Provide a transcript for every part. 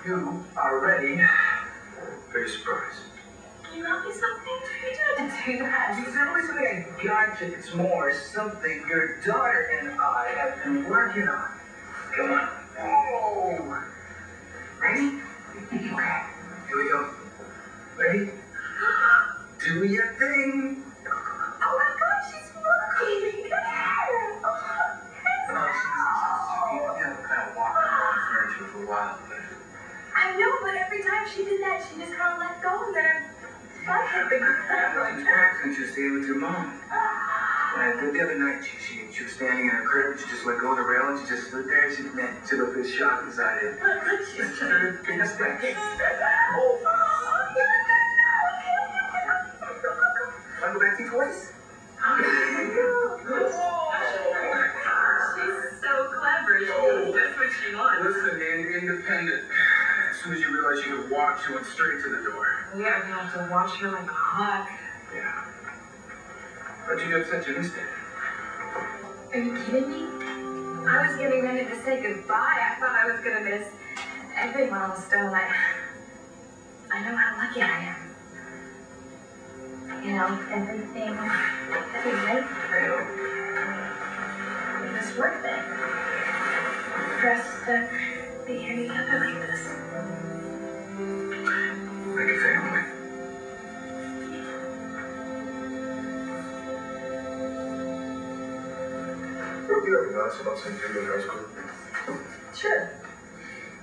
you are ready for your surprise. Can you got me something? You don't have to do that. You simply say I got you. It's more something your daughter and I have been working on. Come on. Oh! Ready? Okay. Here we go. Ready? Do your thing. Oh my gosh, she's smoking. Come here. We haven't kind of walked around the furniture for a while, but... I know, but every time she did that, she just kind of let go and then I hit the ground. She's practicing to stay with your mom. The other night, she was standing in her crib, she just let go of the rail, and she just stood there, she looked as shocked as I did. She's trying to get us back. Oh, Want to go back to your toys? She's so clever. She knows just what she wants. Listen, and independent. As soon as you realized you could walk, she went straight to the door. Yeah, we have to watch her like a hawk. Yeah. How'd you get upset you missed it? Are you kidding me? I was getting ready to say goodbye. I thought I was going to miss every milestone. I know how lucky I am. You know, everything that we went through, it was worth it. For us to be here together like this. Like a family. Did you ever notice about some kid in high school? Sure.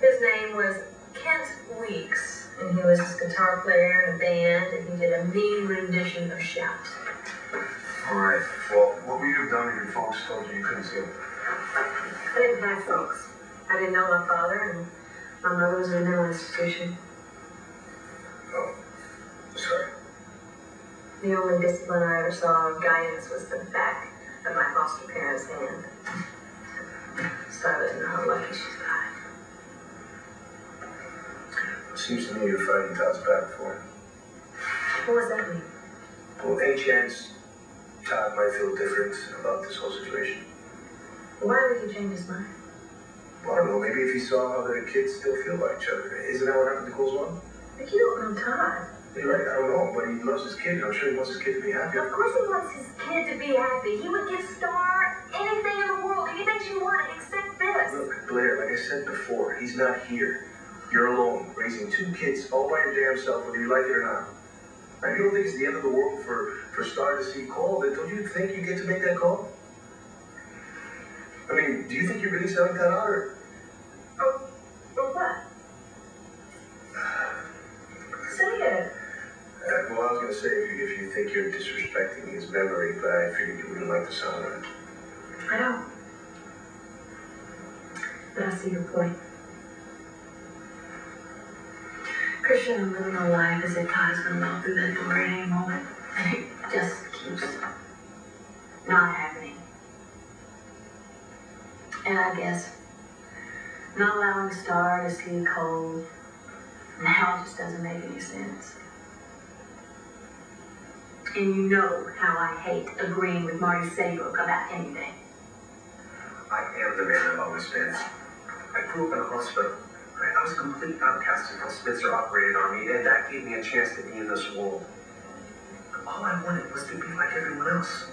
His name was Kent Weeks, and he was a guitar player in a band, and he did a mean rendition of Shout. Alright, well, what would you have done if your folks told you you couldn't see him? I didn't have folks. I didn't know my father, and my mother was in a mental institution. Oh, sorry. The only discipline I ever saw of guidance was the back of my foster parents' hand. So I didn't know how lucky she's got. It seems to me you're fighting Todd's back for him. What does that mean? Well, any chance Todd might feel different about this whole situation? Why would he change his mind? Well, I don't know, maybe if he saw how the kids still feel about each other. Isn't that what happened to Cole's mom? But you don't know Todd. You're right, I don't know, but he loves his kid, and I'm sure he wants his kid to be happy. Of course he wants his kid to be happy. He would give Starr anything in the world, anything she wanted except this. Look, Blair, like I said before, he's not here. You're alone, raising 2 kids all by your damn self, whether you like it or not. Now, you don't think it's the end of the world for Starr to see Cole? Then don't you think you get to make that call? I mean, do you think you're really selling that out, or? Or what? Say it. Well, I was going to say, if you think you're disrespecting his memory, but I figured you wouldn't like the sound of it. I don't. But I see your point. Christian, I'm living a life as if Todd is going to walk through that door at any moment. And it just keeps not happening. And I guess not allowing Starr to see Cole now just doesn't make any sense. And you know how I hate agreeing with Marty Saybrook about anything. I am the man I've always been. I grew up in a hospital. I was a complete outcast until Spitzer operated on me, and that gave me a chance to be in this world. All I wanted was to be like everyone else.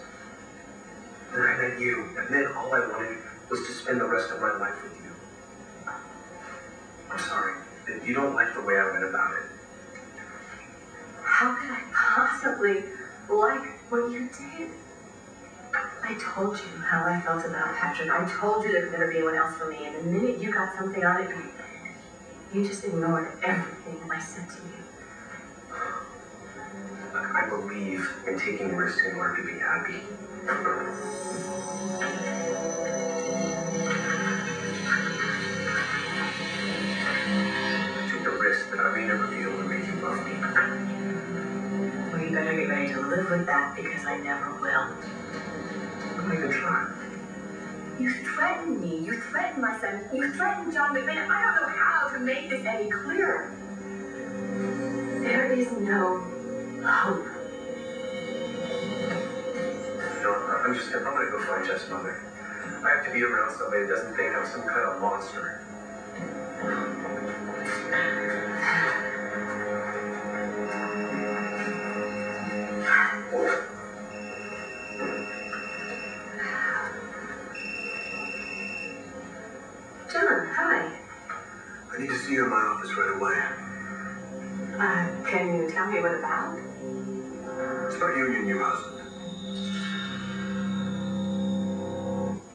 Then I met you, and then all I wanted was to spend the rest of my life with you. I'm sorry that you don't like the way I went about it. How could I possibly like what you did? I told you how I felt about Patrick. I told you there could never be anyone else for me, and the minute you got something on it, you just ignored everything I said to you. I believe in taking risks in order to be happy. I took the risk that I may never be able to make you love me. Well, you better get ready to live with that, because I never will. I'm not even trying. You threatened me. You threatened my son. You threatened John McMahon. I don't know how to make this any clearer. There is no hope. No, I'm gonna go find Jeff's mother. I have to be around somebody that doesn't think I'm some kind of monster. Sure, hi. I need to see you in my office right away. Can you tell me what about? It's about you and your new husband.